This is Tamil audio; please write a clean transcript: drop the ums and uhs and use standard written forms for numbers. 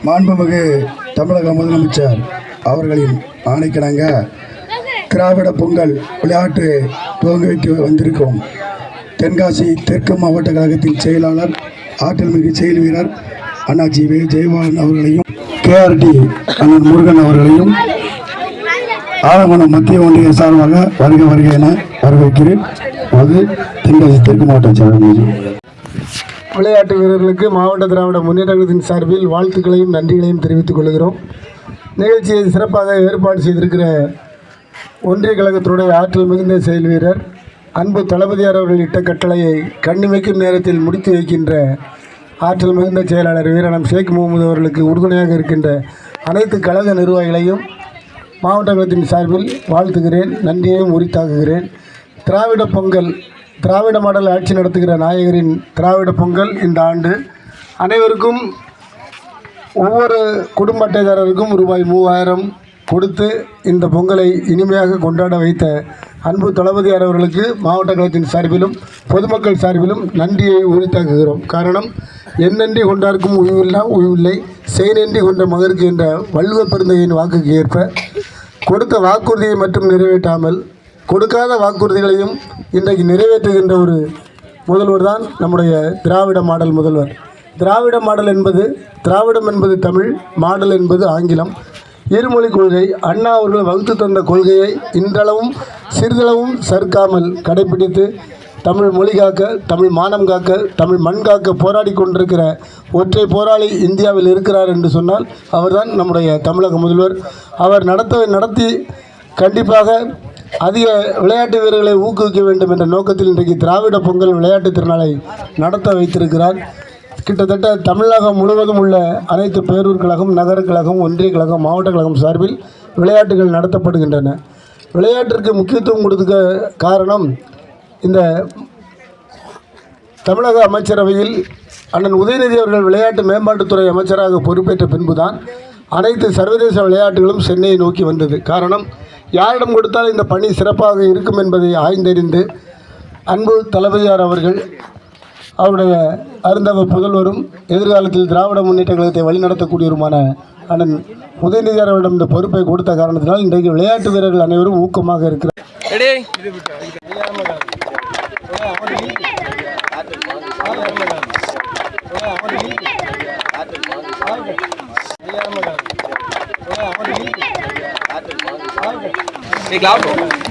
மாண்புமிகு தமிழக முதலமைச்சர் அவர்களின் ஆணைக்கிணங்க திராவிட பொங்கல் விளையாட்டு துவங்கி வைக்க வந்திருக்கிறோம். தென்காசி தெற்கு மாவட்ட கழகத்தின் செயலாளர் ஆற்றல் மிகு செயல் வீரர் அண்ணாச்சி வே ஜெயபாலன் அவர்களையும் கேஆர்டி அண்ணன் முருகன் அவர்களையும் ஆலங்குளம் மத்திய ஒன்றிய சார்பாக வருக வருக என வரவேற்கிறேன். அது தென்காசி தெற்கு மாவட்ட செயலாளர். விளையாட்டு வீரர்களுக்கு மாவட்ட திராவிட முன்னேற்ற கழகத்தின் சார்பில் வாழ்த்துக்களையும் நன்றிகளையும் தெரிவித்துக் கொள்கிறோம். நிகழ்ச்சியை சிறப்பாக ஏற்பாடு செய்திருக்கிற ஒன்றிய கழகத்தினுடைய ஆற்றல் மிகுந்த செயல் வீரர் அன்பு தளபதியார் அவர்கள் இட்ட கட்டளையை கண்ணிமைக்கும் நேரத்தில் முடித்து வைக்கின்ற ஆற்றல் மிகுந்த செயலாளர் வீரனம் ஷேக் முகமது அவர்களுக்கு உறுதுணையாக இருக்கின்ற அனைத்து கழக நிர்வாகிகளையும் மாவட்ட கழகத்தின் சார்பில் வாழ்த்துகிறேன், நன்றியையும் உரித்தாக்குகிறேன். திராவிட பொங்கல், திராவிட மாடல் ஆட்சி நடத்துகிற நாயகரின் திராவிட பொங்கல் இந்த ஆண்டு அனைவருக்கும் ஒவ்வொரு குடும்ப அட்டைதாரருக்கும் ரூபாய் 3000 கொடுத்து இந்த பொங்கலை இனிமையாக கொண்டாட வைத்த அன்பு தளபதியார் அவர்களுக்கு மாவட்ட கழகத்தின் சார்பிலும் பொதுமக்கள் சார்பிலும் நன்றியை உரித்தாக்குகிறோம். காரணம், எண்ணன்றி கொண்டாருக்கும் உய்வில்லை, செய்நன்றி கொண்ட மகருக்கு என்ற வள்ளுவ பெருந்தகையின் வாக்குக்கு ஏற்ப கொடுத்த வாக்குறுதியை மட்டும் நிறைவேற்றாமல் கொடுக்காத வாக்குறுதிகளையும் இன்றைக்கு நிறைவேற்றுகின்ற ஒரு முதல்வர் தான் நம்முடைய திராவிட மாடல் முதல்வர். திராவிட மாடல் என்பது, திராவிடம் என்பது தமிழ், மாடல் என்பது ஆங்கிலம். இருமொழி கொள்கை அண்ணா அவர்கள் வகுத்து தந்த கொள்கையை இன்றளவும் சிறிதளவும் சறுக்காமல் கடைபிடித்து தமிழ் மொழி காக்க, தமிழ் மானம் காக்க, தமிழ் மண் காக்க போராடி கொண்டிருக்கிற ஒற்றை போராளி இந்தியாவில் இருக்கிறார் என்று சொன்னால் அவர்தான் நம்முடைய தமிழக முதல்வர். அவர் நடத்தி கண்டிப்பாக அதிக விளையாட்டு வீரர்களை ஊக்குவிக்க வேண்டும் என்ற நோக்கத்தில் இன்றைக்கு திராவிட பொங்கல் விளையாட்டு திருநாளை நடத்த வைத்திருக்கிறார். கிட்டத்தட்ட தமிழகம் முழுவதும் உள்ள அனைத்து பேரூர் கழகம், நகர கழகம், ஒன்றிய கழகம், மாவட்ட கழகம் சார்பில் விளையாட்டுகள் நடத்தப்படுகின்றன. விளையாட்டிற்கு முக்கியத்துவம் கொடுக்க காரணம், இந்த தமிழக அமைச்சரவையில் அண்ணன் உதயநிதி அவர்கள் விளையாட்டு மேம்பாட்டுத்துறை அமைச்சராக பொறுப்பேற்ற பின்புதான் அனைத்து சர்வதேச விளையாட்டுகளும் சென்னையை நோக்கி வந்தது. காரணம், யாரிடம் கொடுத்தால் இந்த பணி சிறப்பாக இருக்கும் என்பதை ஆய்ந்தறிந்து அன்பு தளபதியார் அவர்கள் அவருடைய அருந்தவ புதல்வரும் எதிர்காலத்தில் திராவிட முன்னேற்ற கழகத்தை வழிநடத்தக்கூடியவருமான அண்ணன் உதயநிதி அவர்களிடம் இந்த பொறுப்பை கொடுத்த காரணத்தினால் இன்றைக்கு விளையாட்டு வீரர்கள் அனைவரும் ஊக்கமாக இருக்கிறார். Claro.